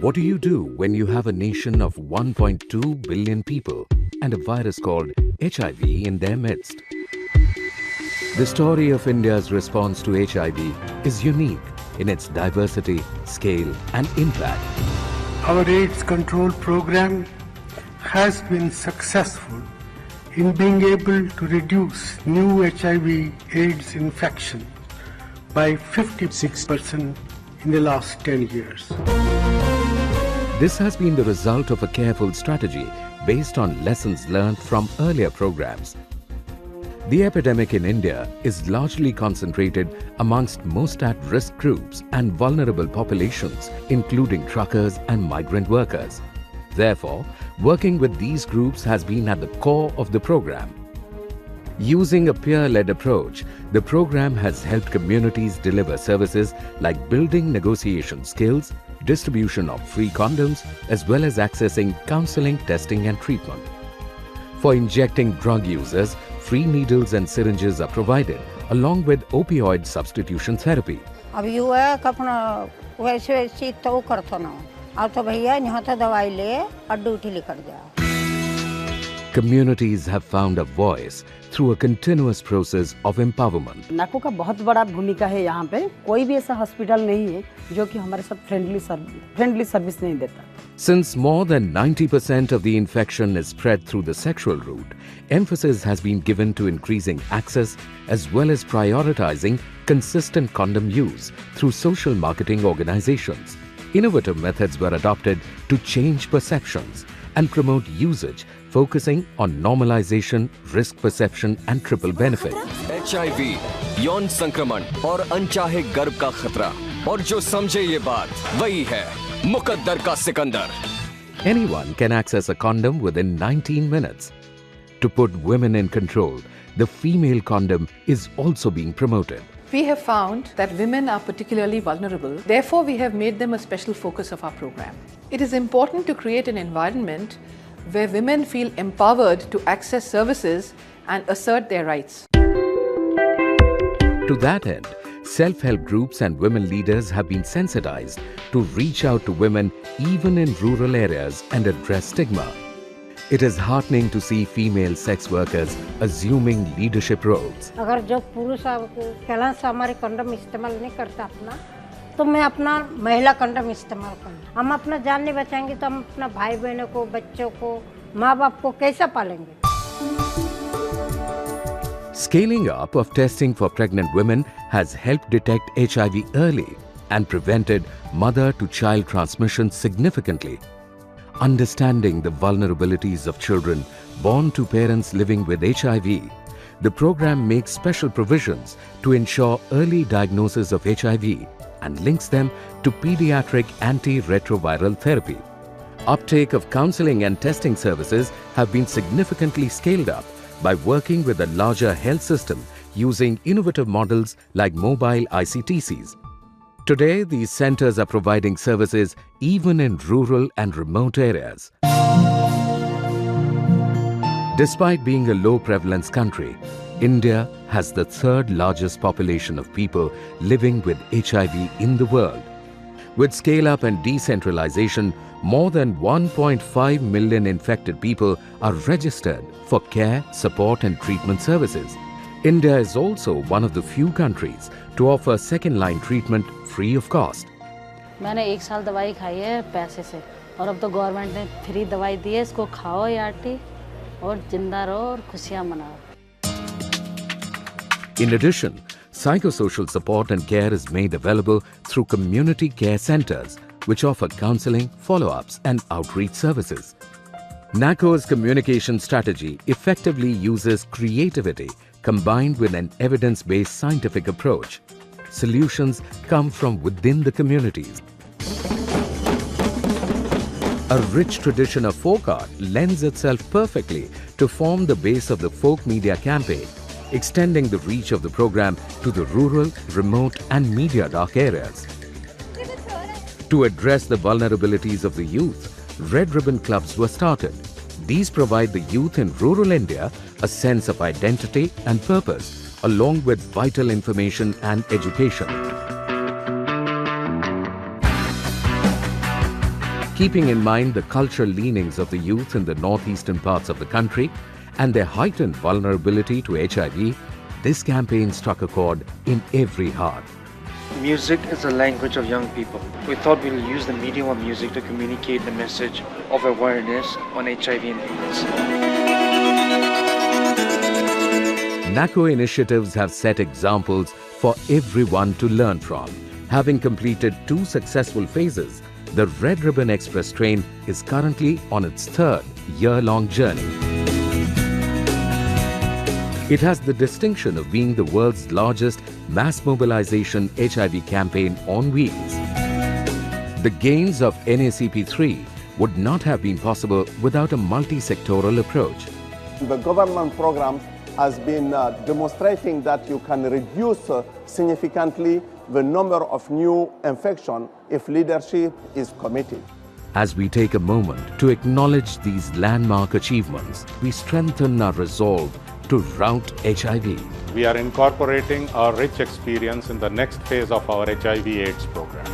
What do you do when you have a nation of 1.2 billion people and a virus called HIV in their midst? The story of India's response to HIV is unique in its diversity, scale and impact. Our AIDS control program has been successful in being able to reduce new HIV/AIDS infection by 56% in the last 10 years. This has been the result of a careful strategy based on lessons learned from earlier programs. The epidemic in India is largely concentrated amongst most at-risk groups and vulnerable populations, including truckers and migrant workers. Therefore, working with these groups has been at the core of the program. Using a peer-led approach, the program has helped communities deliver services like building negotiation skills, distribution of free condoms, as well as accessing counseling, testing and treatment. For injecting drug users, free needles and syringes are provided along with opioid substitution therapy. अब you है कि अपना वैसे तो करतो ना अब तो भैया यहाँ तो दवाई ले और ड्यूटी लेकर जा. Communities have found a voice through a continuous process of empowerment. नाको का बहुत बड़ा भूमिका है यहाँ पे. कोई भी ऐसा हॉस्पिटल नहीं है जो कि हमारे साथ फ्रेंडली सर्विस नहीं देता. Since more than 90% of the infection is spread through the sexual route, emphasis has been given to increasing access as well as prioritizing consistent condom use through social marketing organizations. Innovative methods were adopted to change perceptions and promote usage, focusing on normalization, risk perception and triple benefit. HIV, यौन संक्रमण और अनचाहे गर्भ का खतरा, और जो समझे ये बात वही है मुकद्दर का Sikandar. Anyone can access a condom within 19 minutes. To put women in control, the female condom is also being promoted. We have found that women are particularly vulnerable. Therefore, we have made them a special focus of our program. It is important to create an environment where women feel empowered to access services and assert their rights. To that end, self-help groups and women leaders have been sensitized to reach out to women even in rural areas and address stigma. It is heartening to see female sex workers assuming leadership roles. अगर जो पुरुष कहला से हमारे condemn इस्तेमाल नहीं करता अपना तो मैं अपना महिला कंडम इस्तेमाल करूँ. हम अपना जान नहीं बचाएंगे तो हम अपना भाई बहनों को, बच्चों को, माँ बाप को कैसे पालेंगे? Scaling up of testing for pregnant women has helped detect HIV early and prevented mother-to-child transmission significantly. Understanding the vulnerabilities of children born to parents living with HIV, the program makes special provisions to ensure early diagnosis of HIV and links them to pediatric antiretroviral therapy. Uptake of counseling and testing services have been significantly scaled up by working with a larger health system using innovative models like mobile ICTCs. Today, these centers are providing services even in rural and remote areas. Despite being a low prevalence country, India has the third largest population of people living with HIV in the world. With scale-up and decentralization, more than 1.5 million infected people are registered for care, support and treatment services. India is also one of the few countries to offer second-line treatment free of cost. मैंने 1 साल दवाई खाई है पैसे से और अब तो गवर्नमेंट ने फ्री दवाई दी है. इसको खाओ याटी और जिंदा रहो और खुशियां मनाओ. In addition, psychosocial support and care is made available through community care centers, which offer counseling, follow-ups and outreach services. NACO's communication strategy effectively uses creativity combined with an evidence-based scientific approach. Solutions come from within the communities. A rich tradition of folk art lends itself perfectly to form the base of the folk media campaign, extending the reach of the program to the rural, remote and media dark areas. To address the vulnerabilities of the youth, Red Ribbon Clubs were started. These provide the youth in rural India a sense of identity and purpose, along with vital information and education. Keeping in mind the cultural leanings of the youth in the northeastern parts of the country and their heightened vulnerability to HIV, this campaign struck a chord in every heart. Music is the language of young people. We thought we'll use the medium of music to communicate the message of awareness on HIV and AIDS. NACO initiatives have set examples for everyone to learn from. Having completed 2 successful phases, the Red Ribbon Express train is currently on its 3rd year-long journey. It has the distinction of being the world's largest mass mobilization HIV campaign on wheels. The gains of NACP3 would not have been possible without a multi-sectoral approach. The government program has been demonstrating that you can reduce significantly the number of new infections if leadership is committed. As we take a moment to acknowledge these landmark achievements, we strengthen our resolve to rout HIV. We are incorporating our rich experience in the next phase of our HIV/AIDS program.